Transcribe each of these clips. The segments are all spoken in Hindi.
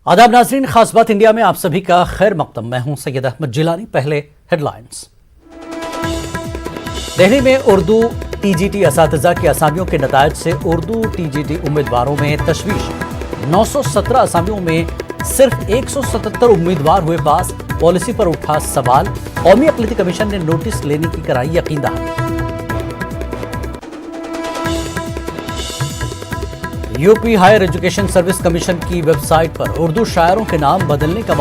आदाब नाजरीन, खास बात इंडिया में आप सभी का खैर मकदम। मैं हूं सैयद अहमद जिलानी। पहले हेडलाइंस। दिल्ली में उर्दू टीजीटी असातिज़ा की असामियों के नतायज से उर्दू टीजीटी उम्मीदवारों में तशवीश। 917 असामियों में सिर्फ 177 उम्मीदवार हुए पास। पॉलिसी पर उठा सवाल। कौमी अक़लियती कमीशन ने नोटिस लेने की कराई यकीन दहानी। UP higher education service commission की वेबसाइट पर उर्दू शायरों के नाम बदलने का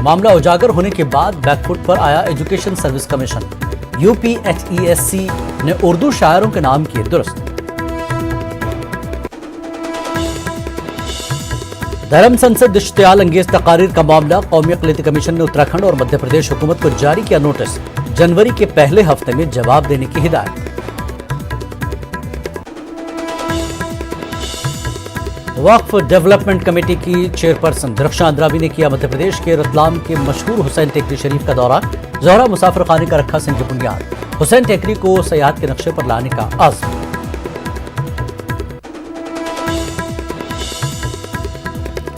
मामला उजागर होने के बाद बैकफुट पर आया एजुकेशन सर्विस कमीशन। यूपीएचईएससी ने उर्दू शायरों के नाम किए दुरुस्त। धर्म संसद इश्तियाल अंगेज तकारीर का मामला। कौमी अक़लियती कमीशन ने उत्तराखंड और मध्य प्रदेश हुकूमत को जारी किया नोटिस। जनवरी के पहले हफ्ते में जवाब देने की हिदायत। वक्फ डेवलपमेंट कमेटी की चेयरपर्सन रक्षा अंद्राबी ने किया मध्य प्रदेश के रतलाम के मशहूर हुसैन टेकरी शरीफ का दौरा। ज़ोहरा मुसाफिर खाने का रखा संग बुनियाद। हुसैन टेकरी को सयाहत के नक्शे पर लाने का आज़म।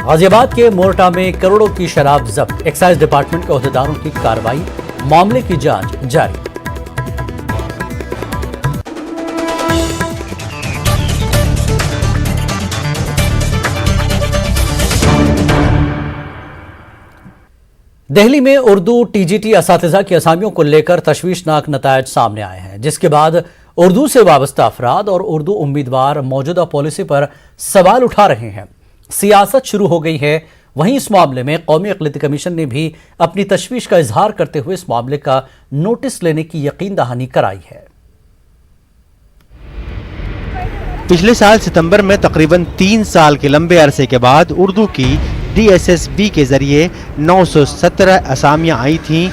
गाजियाबाद के मोरटा में करोड़ों की शराब जब्त। एक्साइज डिपार्टमेंट के ओहदेदारों की कार्रवाई। मामले की जांच जारी। दिल्ली में उर्दू टीजीटी असातिज़ा की असामियों को लेकर तशवीशनाक नतायज सामने आए हैं, जिसके बाद उर्दू से वाबस्ता अफराद और उर्दू उम्मीदवार मौजूदा पॉलिसी पर सवाल उठा रहे हैं। सियासत शुरू हो गई है। वहीं इस मामले में कौमी अक़लियती कमीशन ने भी अपनी तशवीश का इजहार करते हुए इस मामले का नोटिस लेने की यकीन दहानी कराई है। पिछले साल सितंबर में तकरीबन 3 साल के लंबे अरसे के बाद उर्दू की DSSB के जरिए 917 असामियां आई थीं,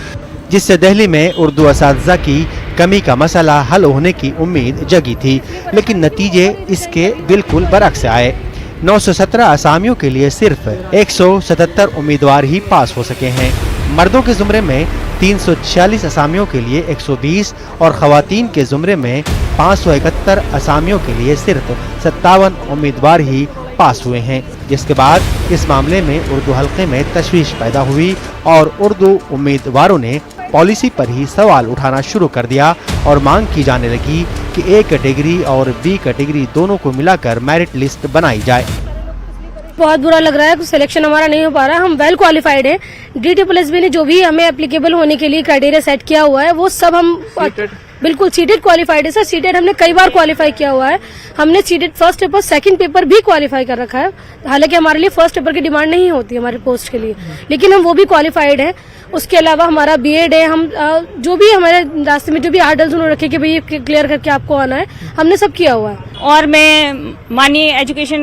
जिससे दिल्ली में उर्दू असातिज़ा की कमी का मसला हल होने की उम्मीद जगी थी, लेकिन नतीजे इसके बिल्कुल बरअक्स आए। 917 असामियों के लिए सिर्फ 177 उम्मीदवार ही पास हो सके हैं। मर्दों के ज़ुमरे में 346 असामियों के लिए 120 और ख़वातीन के ज़ुमरे में 571 असामियों के लिए सिर्फ 57 उम्मीदवार ही पास हुए हैं, जिसके बाद इस मामले में उर्दू हल्के में तशवीश पैदा हुई और उर्दू उम्मीदवारों ने पॉलिसी पर ही सवाल उठाना शुरू कर दिया और मांग की जाने लगी कि A कैटेगरी और B कैटेगरी दोनों को मिलाकर मेरिट लिस्ट बनाई जाए। बहुत बुरा लग रहा है, सिलेक्शन हमारा नहीं हो पा रहा है। हम वेल क्वालिफाइड हैं। DTPSB ने जो भी हमें एप्लीकेबल होने के लिए क्राइटेरिया सेट किया हुआ है वो सब हम बिल्कुल सीटेड क्वालिफाइड है सर। सीटेड हमने कई बार क्वालिफाई किया हुआ है। हमने seated first paper second paper भी क्वालिफाई कर रखा है। हालांकि हमारे लिए फर्स्ट पेपर की डिमांड नहीं होती हमारे पोस्ट के लिए, लेकिन हम वो भी क्वालिफाइड हैं। उसके अलावा हमारा BEd है। हम जो भी हमारे रास्ते में जो भी हार्डल्स उन्होंने रखे कि भाई क्लियर करके आपको आना है, हमने सब किया हुआ है। और मैं माननीय एजुकेशन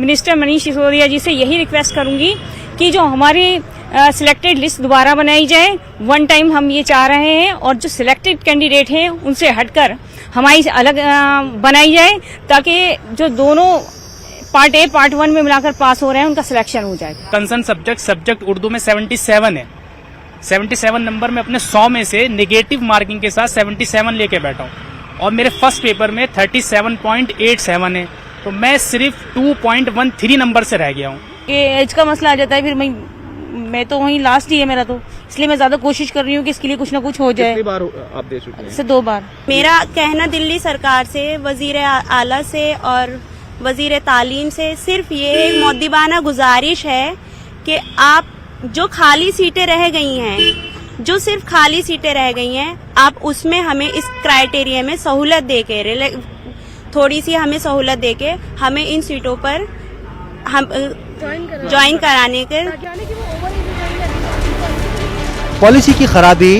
मिनिस्टर मनीष सिसोदिया जी से यही रिक्वेस्ट करूंगी कि जो हमारी सिलेक्टेड लिस्ट दोबारा बनाई जाए। वन टाइम हम ये चाह रहे हैं, और जो सिलेक्टेड कैंडिडेट हैं उनसे हटकर हमारी अलग बनाई जाए, ताकि जो दोनों पार्ट A पार्ट 1 में मिलाकर पास हो रहे हैं उनका सिलेक्शन हो जाए। कंसर्न सब्जेक्ट उर्दू में 77 है। 77 नंबर में अपने 100 में से नेगेटिव मार्किंग के साथ 77 लेके बैठा हूँ, और मेरे फर्स्ट पेपर में 37.87 है, तो मैं सिर्फ 2.13 नंबर से रह गया हूँ। एज का मसला आ जाता है, फिर मैं तो वहीं लास्ट ही है मेरा, तो इसलिए मैं ज्यादा कोशिश कर रही हूँ कि इसके लिए कुछ ना कुछ हो जाए। कितनी बार आप दे चुके हैं? इससे 2 बार। मेरा कहना दिल्ली सरकार से, वजीर आला से और वजीर तालीम से सिर्फ ये मुद्दिबाना गुजारिश है कि आप जो खाली सीटें रह गई हैं, जो सिर्फ खाली सीटें रह गई हैं, आप उसमें हमें इस क्राइटेरिया में सहूलत देके, थोड़ी सी हमें सहूलत देके हमें इन सीटों पर हम ज्वाइन कराने के। पॉलिसी की खराबी,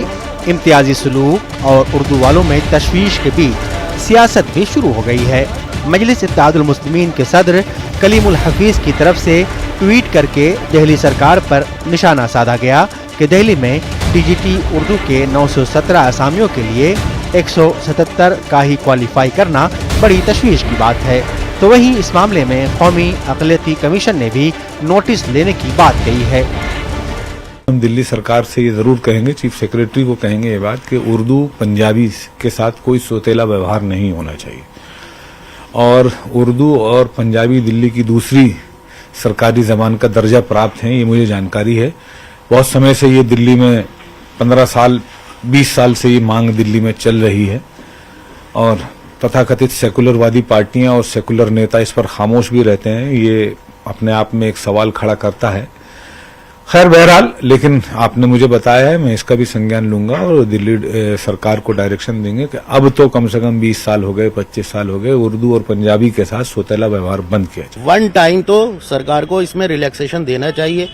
इम्तियाजी सलूक और उर्दू वालों में तशवीश के बीच सियासत भी शुरू हो गई है। मजलिस इत्तेहादुल मुस्लिमीन के सदर कलीमुल हफीज की तरफ से ट्वीट करके दिल्ली सरकार पर निशाना साधा गया कि दिल्ली में टीजीटी उर्दू के 917 असामियों के लिए 177 का ही क्वालिफाई करना बड़ी तशवीश की बात है। तो वहीं इस मामले में कौमी अक़लियती कमीशन ने भी नोटिस लेने की बात कही है। हम दिल्ली सरकार से ये जरूर कहेंगे, चीफ सेक्रेटरी को कहेंगे ये बात कि उर्दू पंजाबी के साथ कोई सोतेला व्यवहार नहीं होना चाहिए, और उर्दू और पंजाबी दिल्ली की दूसरी सरकारी जबान का दर्जा प्राप्त हैं, ये मुझे जानकारी है। बहुत समय से ये दिल्ली में 15 साल 20 साल से ये मांग दिल्ली में चल रही है और तथाकथित सेकुलरवादी पार्टियां और सेकुलर नेता इस पर खामोश भी रहते हैं। ये अपने आप में एक सवाल खड़ा करता है। खैर बहरहाल, लेकिन आपने मुझे बताया है, मैं इसका भी संज्ञान लूंगा और दिल्ली सरकार को डायरेक्शन देंगे कि अब तो कम से कम 20 साल हो गए, 25 साल हो गए, उर्दू और पंजाबी के साथ सौतेला व्यवहार बंद किया जाए। वन टाइम तो सरकार को इसमें रिलैक्सेशन देना चाहिए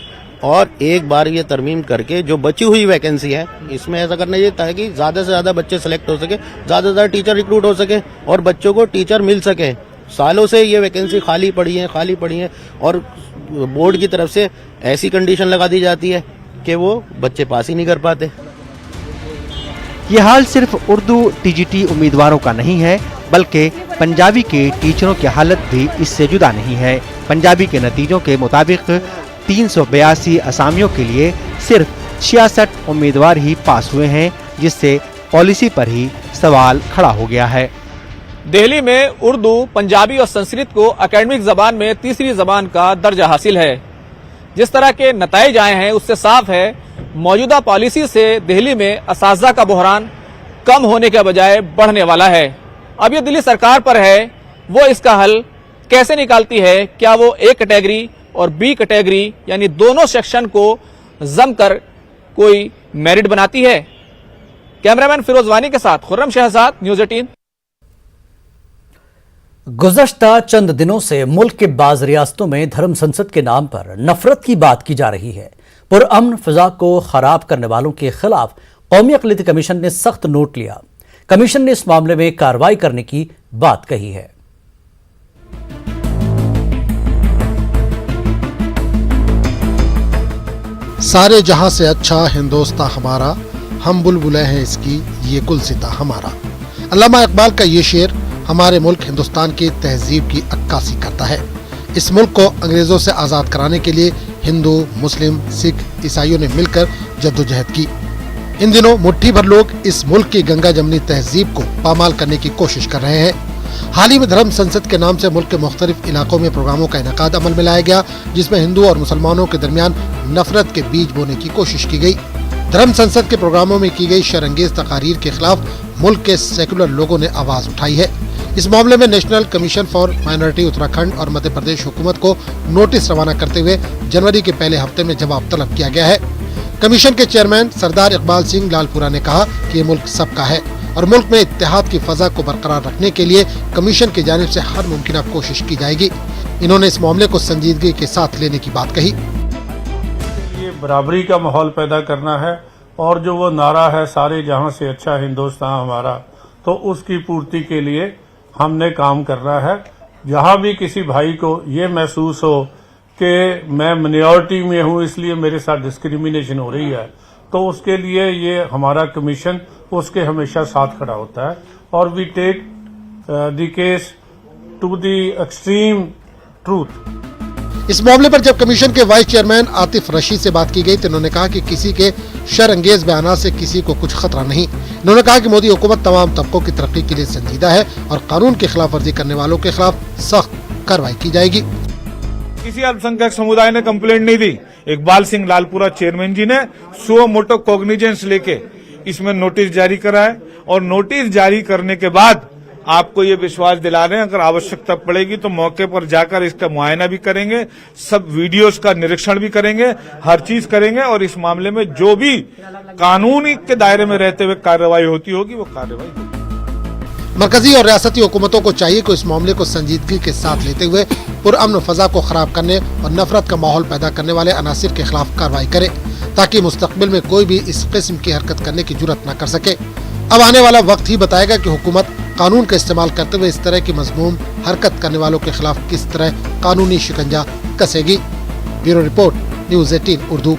और एक बार ये तरमीम करके जो बची हुई वैकेंसी है इसमें ऐसा करना चाहिए ताकि ज्यादा से ज्यादा बच्चे सेलेक्ट हो सके, ज्यादा से ज्यादा टीचर रिक्रूट हो सके और बच्चों को टीचर मिल सके। सालों से ये वैकेंसी खाली पड़ी है और बोर्ड की तरफ से ऐसी कंडीशन लगा दी जाती है कि वो बच्चे पास ही नहीं कर पाते। ये हाल सिर्फ उर्दू टीजीटी उम्मीदवारों का नहीं है, बल्कि पंजाबी के टीचरों की हालत भी इससे जुदा नहीं है। पंजाबी के नतीजों के मुताबिक 382 असामियों के लिए सिर्फ 66 उम्मीदवार ही पास हुए हैं, जिससे पॉलिसी पर ही सवाल खड़ा हो गया है। दिल्ली में उर्दू, पंजाबी और संस्कृत को एकेडमिक जबान में तीसरी जबान का दर्जा हासिल है। जिस तरह के नताइज आए हैं उससे साफ है मौजूदा पॉलिसी से दिल्ली में असातिज़ा का बहरान कम होने के बजाय बढ़ने वाला है। अब ये दिल्ली सरकार पर है वो इसका हल कैसे निकालती है। क्या वो ए कैटेगरी और बी कैटेगरी यानी दोनों सेक्शन को जमकर कोई मेरिट बनाती है। कैमरामैन फिरोज वानी के साथ खुर्रम शहजाद, न्यूज़ 18। गुज़श्ता चंद दिनों से मुल्क के बाज़ रियासतों में धर्म संसद के नाम पर नफरत की बात की जा रही है। पुरअमन फिजा को खराब करने वालों के खिलाफ कौमी अक़लियती कमीशन ने सख्त नोट लिया। कमीशन ने इस मामले में कार्रवाई करने की बात कही है। सारे जहां से अच्छा हिंदोस्तां हमारा, हम बुलबुलें हैं इसकी ये गुलसिता हमारा। अल्लामा इकबाल का ये शेर हमारे मुल्क हिंदुस्तान की तहजीब की अक्कासी करता है। इस मुल्क को अंग्रेजों से आज़ाद कराने के लिए हिंदू, मुस्लिम, सिख, ईसाइयों ने मिलकर जद्दोजहद की। इन दिनों मुट्ठी भर लोग इस मुल्क की गंगा जमनी तहजीब को पामाल करने की कोशिश कर रहे हैं। हाल ही में धर्म संसद के नाम से मुल्क के मुख्तलिफ इलाकों में प्रोग्रामों का इनेकाद अमल में लाया गया, जिसमें हिंदू और मुसलमानों के दरमियान नफरत के बीज बोने की कोशिश की गई। धर्म संसद के प्रोग्रामों में की गई शरंगेज तकारीर के खिलाफ मुल्क के सेकुलर लोगों ने आवाज उठाई है। इस मामले में national commission for minority Uttarakhand और मध्य प्रदेश हुकूमत को नोटिस रवाना करते हुए जनवरी के पहले हफ्ते में जवाब तलब किया गया है। कमीशन के चेयरमैन सरदार इकबाल सिंह लालपुरा ने कहा कि ये मुल्क सबका है और मुल्क में इत्तेहाद की फजा को बरकरार रखने के लिए कमीशन की जानिब से हर मुमकिन कोशिश की जाएगी। इन्होंने इस मामले को संजीदगी के साथ लेने की बात कही। ये बराबरी का माहौल पैदा करना है और जो वो नारा है सारे जहां से अच्छा हिंदुस्तान हमारा, तो उसकी पूर्ति के लिए हमने काम करना है। जहां भी किसी भाई को ये महसूस हो कि मैं मिनॉरिटी में हूं इसलिए मेरे साथ डिस्क्रिमिनेशन हो रही है, तो उसके लिए ये हमारा कमीशन उसके हमेशा साथ खड़ा होता है और we take the case to the extreme truth. इस मामले पर जब कमीशन के वाइस चेयरमैन आतिफ रशीद से बात की गई तो उन्होंने कहा कि किसी के शरअंगेज बयानात से किसी को कुछ खतरा नहीं। उन्होंने कहा कि मोदी हुकूमत तमाम तबकों की तरक्की के लिए संजीदा है और कानून की खिलाफ वर्जी करने वालों के खिलाफ सख्त कार्रवाई की जाएगी। किसी अल्पसंख्यक समुदाय ने कंप्लेंट नहीं दी। इकबाल सिंह लालपुरा चेयरमैन जी ने सुओ मोटो कॉग्निजेंस लेके इसमें नोटिस जारी करा है और नोटिस जारी करने के बाद आपको ये विश्वास दिला रहे हैं अगर आवश्यकता पड़ेगी तो मौके पर जाकर इसका मुआयना भी करेंगे, सब वीडियोस का निरीक्षण भी करेंगे, हर चीज करेंगे और इस मामले में जो भी कानूनी के दायरे में रहते हुए कार्रवाई होती होगी वो कार्रवाई होगी। मरकजी और रियासती हुकूमतों को चाहिए कि इस मामले को संजीदगी के साथ लेते हुए पुरअमन फजा को खराब करने और नफरत का माहौल पैदा करने वाले अनासिर के खिलाफ कार्रवाई करे ताकि मुस्तकबिल में कोई भी इस किस्म की हरकत करने की जुर्रत न कर सके। अब आने वाला वक्त ही बताएगा कि हुकूमत कानून का इस्तेमाल करते हुए इस तरह की मजमूम हरकत करने वालों के खिलाफ किस तरह कानूनी शिकंजा कसेगी। Bureau report, news 18 Urdu.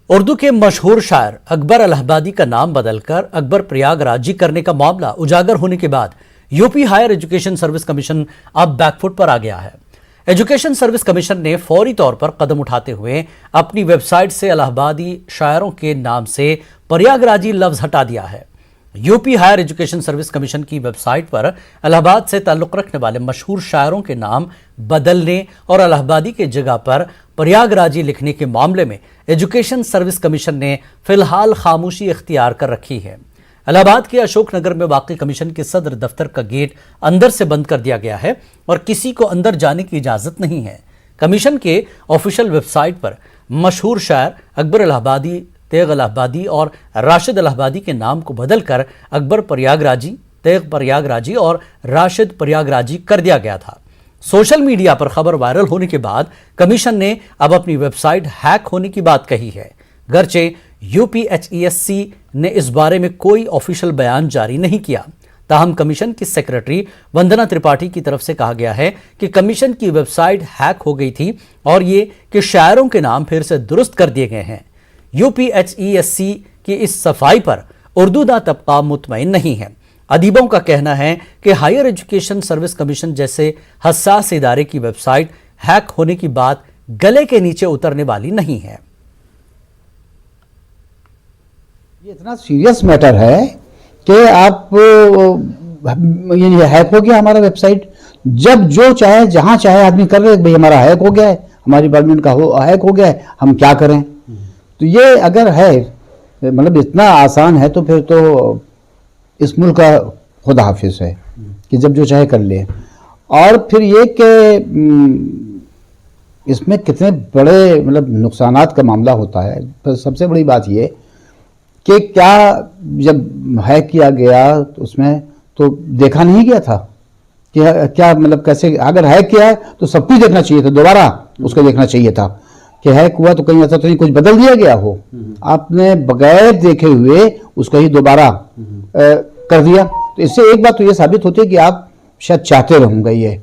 Urdu के मशहूर शायर अकबर इलाहाबादी का नाम बदलकर अकबर प्रयागराजी करने का मामला उजागर होने के बाद UP higher education service commission अब बैकफुट पर आ गया है। एजुकेशन सर्विस कमीशन ने फौरी तौर पर कदम उठाते हुए अपनी वेबसाइट से इलाहाबादी शायरों के नाम से प्रयागराजी लफ्ज हटा दिया है। UP higher education service commission की वेबसाइट पर इलाहाबाद से ताल्लुक रखने वाले मशहूर शायरों के नाम बदलने और इलाहाबादी के जगह पर प्रयागराजी लिखने के मामले में एजुकेशन सर्विस कमीशन ने फिलहाल खामोशी इख्तियार कर रखी है। इलाहाबाद के अशोकनगर में वाक़ई कमीशन के सदर दफ्तर का गेट अंदर से बंद कर दिया गया है और किसी को अंदर जाने की इजाजत नहीं है। कमीशन के ऑफिशियल वेबसाइट पर मशहूर शायर अकबर इलाहाबादी, तेग इलाहाबादी और राशिद इलाहाबादी के नाम को बदलकर अकबर प्रयागराजी, तेग प्रयागराजी और राशिद प्रयागराजी कर दिया गया था। सोशल मीडिया पर खबर वायरल होने के बाद कमीशन ने अब अपनी वेबसाइट हैक होने की बात कही है। गर्चे यूपीएचईएससी ने इस बारे में कोई ऑफिशियल बयान जारी नहीं किया, ताहम कमीशन की सेक्रेटरी वंदना त्रिपाठी की तरफ से कहा गया है कि कमीशन की वेबसाइट हैक हो गई थी और ये कि शायरों के नाम फिर से दुरुस्त कर दिए गए हैं। यूपीएचईएससी की इस सफाई पर उर्दूदा तबका मुतमईन नहीं है। अदीबों का कहना है कि हायर एजुकेशन सर्विस कमीशन जैसे हसास इदारे की वेबसाइट हैक होने की बात गले के नीचे उतरने वाली नहीं है। ये इतना सीरियस मैटर है कि आप ये हैक हो गया हमारा वेबसाइट, जब जो चाहे जहां चाहे आदमी कर रहे, भाई हमारा हैक हो गया है, हमारी डिपार्टमेंट का हैक हो गया है, हम क्या करें। तो ये अगर है मतलब इतना आसान है तो फिर तो इस मुल्क का खुदा हाफिज है कि जब जो चाहे कर ले। और फिर ये कि इसमें कितने बड़े मतलब नुकसानात का मामला होता है। तो सबसे बड़ी बात ये कि क्या जब हैक किया गया तो उसमें तो देखा नहीं गया था कि क्या मतलब कैसे, अगर हैक किया है तो सब कुछ देखना चाहिए था, दोबारा उसको देखना चाहिए था कि हैक हुआ तो कहीं ऐसा तो नहीं कुछ बदल दिया गया हो। आपने बगैर देखे हुए उसको ही दोबारा कर दिया। तो इससे एक बात तो ये साबित होती है कि आप शायद चाहते रहूंगा ये,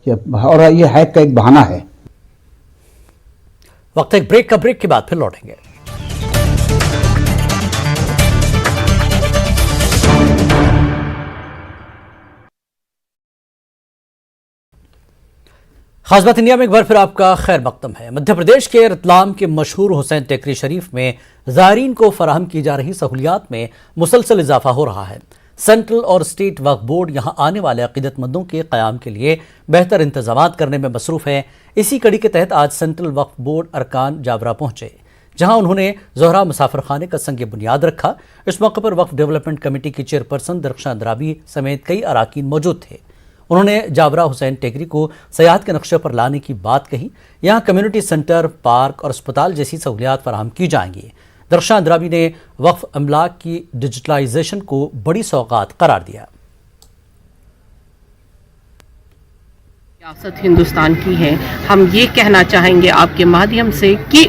और ये हैक का एक बहाना है। वक्त एक ब्रेक का, ब्रेक के बाद फिर लौटेंगे। खास बात इंडिया में एक बार फिर आपका खैर मकदम है। मध्य प्रदेश के रतलाम के मशहूर हुसैन टेकरी शरीफ में ज़ायरीन को फराहम की जा रही सहूलियात में मुसलसल इजाफा हो रहा है। सेंट्रल और स्टेट वक्फ बोर्ड यहां आने वाले अकीदतमंदों के क़याम के लिए बेहतर इंतजामात करने में मसरूफ़ है। इसी कड़ी के तहत आज सेंट्रल वक्फ बोर्ड अरकान जावरा पहुंचे, जहां उन्होंने ज़ोहरा मुसाफिर खाने का संग बुनियाद रखा। इस मौके पर वक्फ डेवलपमेंट कमेटी की चेयरपर्सन दरख्शां अंद्राबी समेत कई अराकीन मौजूद थे। उन्होंने जावरा हुसैन टेकरी को सयाहत के नक्शे पर लाने की बात कही। यहाँ कम्युनिटी सेंटर, पार्क और अस्पताल जैसी सहूलियात फराहम की जाएंगी। दरख्शां अंद्राबी ने वक्फ अमलाक की डिजिटलाइजेशन को बड़ी सौगात करार दिया। रियासत हिंदुस्तान की है। हम ये कहना चाहेंगे आपके माध्यम से कि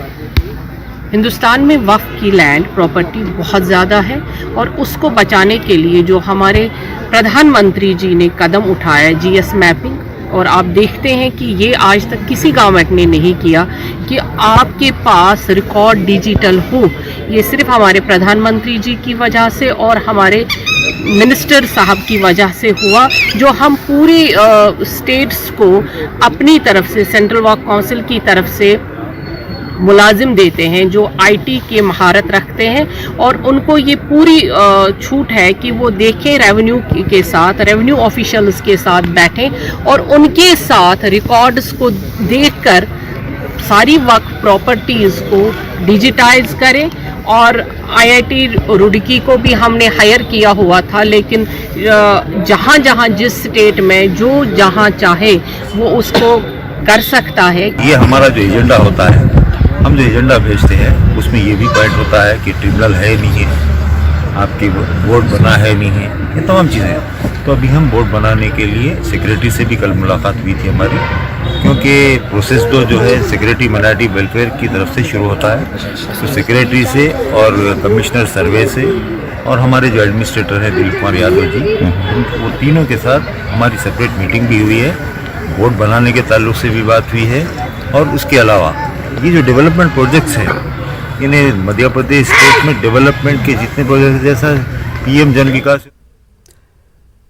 हिंदुस्तान में वक्फ की लैंड प्रॉपर्टी बहुत ज़्यादा है और उसको बचाने के लिए जो हमारे प्रधानमंत्री जी ने कदम उठाया है, जीएस मैपिंग, और आप देखते हैं कि ये आज तक किसी गवर्नमेंट ने नहीं किया कि आपके पास रिकॉर्ड डिजिटल हो। ये सिर्फ हमारे प्रधानमंत्री जी की वजह से और हमारे मिनिस्टर साहब की वजह से हुआ, जो हम पूरे स्टेट्स को अपनी तरफ से सेंट्रल वक्फ काउंसिल की तरफ से मुलाजिम देते हैं जो आईटी के महारत रखते हैं, और उनको ये पूरी छूट है कि वो देखें रेवेन्यू के साथ, रेवेन्यू ऑफिशियल्स के साथ बैठें और उनके साथ रिकॉर्ड्स को देखकर सारी वक्फ प्रॉपर्टीज़ को डिजिटाइज करें। और आईआईटी रुड़की को भी हमने हायर किया हुआ था, लेकिन जहाँ जहाँ जिस स्टेट में जो जहाँ चाहे वो उसको कर सकता है। ये हमारा जो एजेंडा होता है, हम जो एजेंडा भेजते हैं उसमें ये भी पॉइंट होता है कि ट्रिब्यूनल है नहीं है, आपकी बोर्ड बना है नहीं है, ये तमाम चीज़ें। तो अभी हम बोर्ड बनाने के लिए सेक्रेटरी से भी कल मुलाकात हुई थी हमारी, क्योंकि प्रोसेस जो है सेक्रेटरी माइनॉरिटी वेलफेयर की तरफ से शुरू होता है। तो सेक्रेटरी से और कमिश्नर सर्वे से और हमारे जो एडमिनिस्ट्रेटर हैं दिलीप कुमार यादव जी, वो तीनों के साथ हमारी सेपरेट मीटिंग भी हुई है। बोर्ड बनाने के ताल्लुक से भी बात हुई है, और उसके अलावा ये जो डेवलपमेंट प्रोजेक्ट्स हैं, इन्हें मध्य प्रदेश स्टेट में डेवलपमेंट के जितने प्रोजेक्ट जैसा पीएम जन विकास।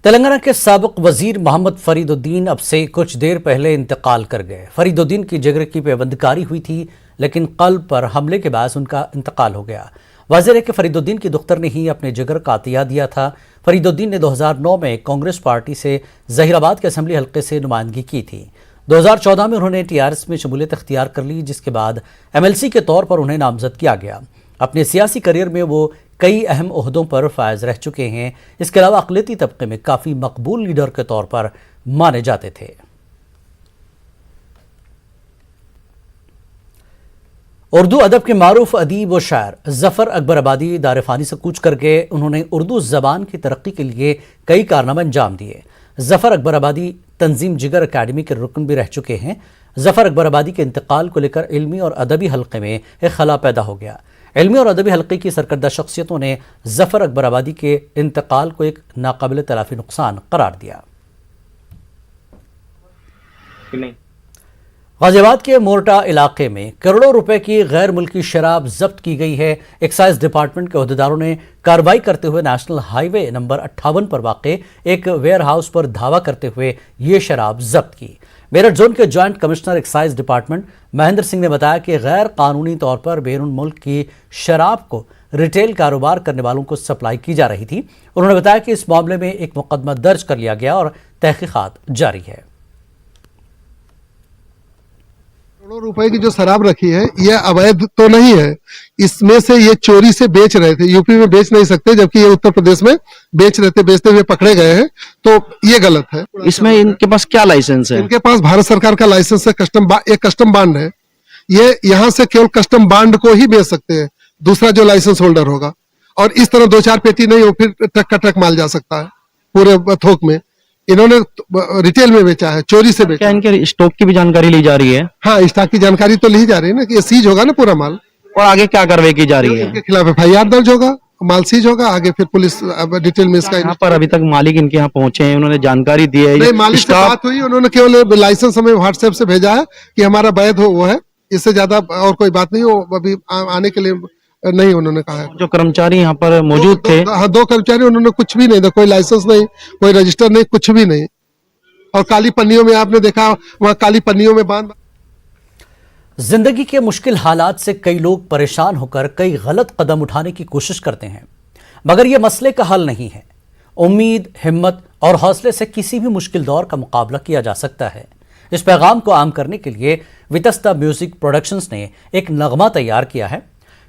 तेलंगाना के साबिक वजीर मोहम्मद फरीदुद्दीन अब से कुछ देर पहले इंतकाल कर गए। फरीदुद्दीन की जिगर की पेबंदकारी हुई थी, लेकिन कल्ब पर हमले के बाद उनका इंतकाल हो गया। वाज़ेह है कि फरीदुद्दीन की दुख्तर ने ही अपने जिगर का अतिया दिया था। फरीदुद्दीन ने 2009 में कांग्रेस पार्टी से ज़हीराबाद के असेंबली हल्के से नुमाइंदगी की थी। 2014 में उन्होंने टीआरएस में शमूलियत इख्तियार कर ली, जिसके बाद एमएलसी के तौर पर उन्हें नामजद किया गया। अपने सियासी करियर में वो कई अहम ओहदों पर फायज रह चुके हैं। इसके अलावा अक़लियती तबके में काफ़ी मकबूल लीडर के तौर पर माने जाते थे। उर्दू अदब के मारूफ अदीब व शायर ज़फ़र अकबर आबादी दारफ़ानी से कूच करके उन्होंने उर्दू ज़बान की तरक्की के लिए कई कारनामे अंजाम दिए। ज़फ़र अकबर आबादी तंजीम जिगर अकेडमी के रुकन भी रह चुके हैं। ज़फ़र अकबर आबादी के इंतकाल को लेकर इल्मी और अदबी हल्के में एक खला पैदा हो गया। इल्मी और अदबी हल्के की सरकर्दा शख्सियतों ने ज़फ़र अकबर आबादी के इंतकाल को एक नाकाबिल तलाफ़ी नुकसान करार दिया। गाजियाबाद के मोरटा इलाके में करोड़ों रुपए की गैर मुल्की शराब जब्त की गई है। एक्साइज डिपार्टमेंट के अहदेदारों ने कार्रवाई करते हुए नेशनल हाईवे नंबर 58 पर वाक़े एक वेयर हाउस पर धावा करते हुए ये शराब जब्त की। मेरठ जोन के joint commissioner excise department Mahendra Singh ने बताया कि गैर कानूनी तौर पर बैरून मुल्क की शराब को रिटेल कारोबार करने वालों को सप्लाई की जा रही थी। उन्होंने बताया कि इस मामले में एक मुकदमा दर्ज कर लिया गया और तहकीकात जारी है। करोड़ों रुपए की जो शराब रखी है यह अवैध तो नहीं है, इसमें से ये चोरी से बेच रहे थे। यूपी में बेच नहीं सकते, जबकि ये उत्तर प्रदेश में बेच रहे थे, बेचते हुए पकड़े गए हैं, तो ये गलत है। इसमें इनके पास क्या लाइसेंस है? इनके पास भारत सरकार का लाइसेंस है, एक कस्टम बांड है। ये यहाँ से केवल कस्टम बांड को ही बेच सकते हैं, दूसरा जो लाइसेंस होल्डर होगा। और इस तरह 2-4 पेटी नहीं हो, फिर ट्रक का ट्रक माल जा सकता है पूरे थोक में। इन्होंने रिटेल में बेचा है, चोरी से बेचा। क्या इनके स्टॉक की भी जानकारी ली जा रही है? हाँ, स्टॉक की जानकारी तो ली जा रही है ना, कि ये सीज होगा ना पूरा माल। और आगे क्या कार्रवाई की जा रही है? इनके खिलाफ FIR दर्ज होगा, माल सीज होगा, आगे फिर पुलिस डिटेल में इसका। यहाँ पर अभी तक मालिक इनके यहाँ पहुंचे हैं, उन्होंने जानकारी दी है? नहीं, मालिक से बात हुई, उन्होंने केवल लाइसेंस हमें व्हाट्सएप से भेजा है कि हमारा वैध हो, वो है। इससे ज्यादा और कोई बात नहीं हो, अभी आने के लिए नहीं उन्होंने कहा है। जो कर्मचारी यहाँ पर मौजूद थे, हाँ, 2 कर्मचारी, उन्होंने कुछ भी नहीं था, कोई लाइसेंस नहीं, कोई रजिस्टर नहीं, कुछ भी नहीं। और काली पन्नियों में आपने देखा, वहां काली पन्नियों में बांध। जिंदगी के मुश्किल हालात से कई लोग परेशान होकर कई गलत कदम उठाने की कोशिश करते हैं, मगर यह मसले का हल नहीं है। उम्मीद, हिम्मत और हौसले से किसी भी मुश्किल दौर का मुकाबला किया जा सकता है। इस पैगाम को आम करने के लिए वितस्ता म्यूजिक प्रोडक्शंस ने एक नगमा तैयार किया है।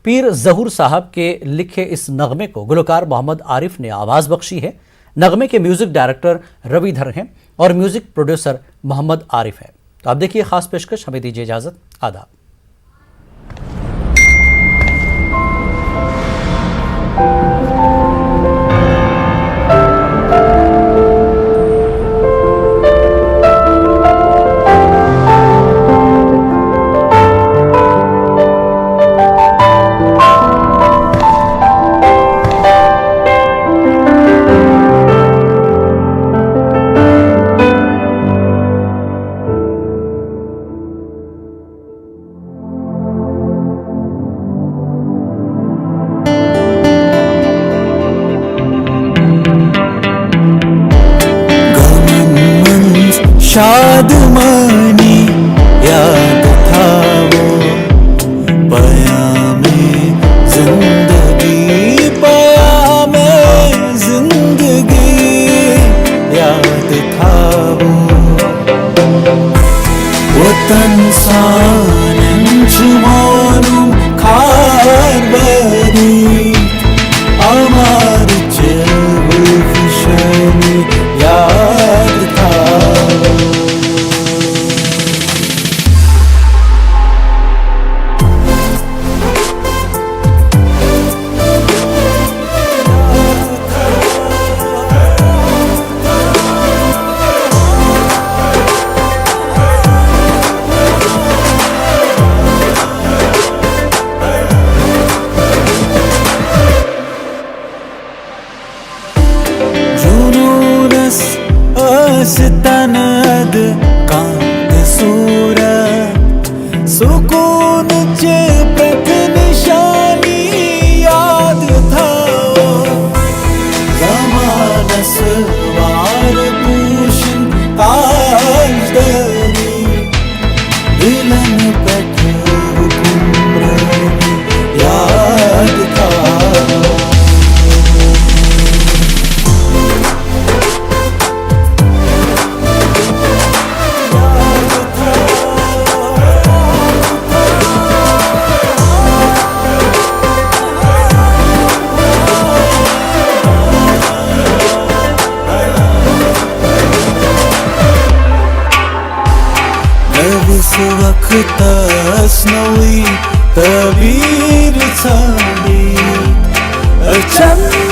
पीर ज़हूर साहब के लिखे इस नगमे को गुलकार मोहम्मद आरिफ ने आवाज़ बख्शी है। नगमे के म्यूजिक डायरेक्टर रविधर हैं और म्यूजिक प्रोड्यूसर मोहम्मद आरिफ है। तो आप देखिए खास पेशकश, हमें दीजिए इजाजत। आदाब। शादमानी याद था वो पयामे जिंदगी, पयामे जिंदगी याद था वो वतन सानंचुमानुम खारबरी अमर चेवुफशनी याद था। तनद कांत सूरा सुकून चे प्रक निशानी याद था। जमानस वार पूशन ताजदरी दिलन पठ हुकुमरानी याद था। वक्तच नवी तबीर छाडी चंद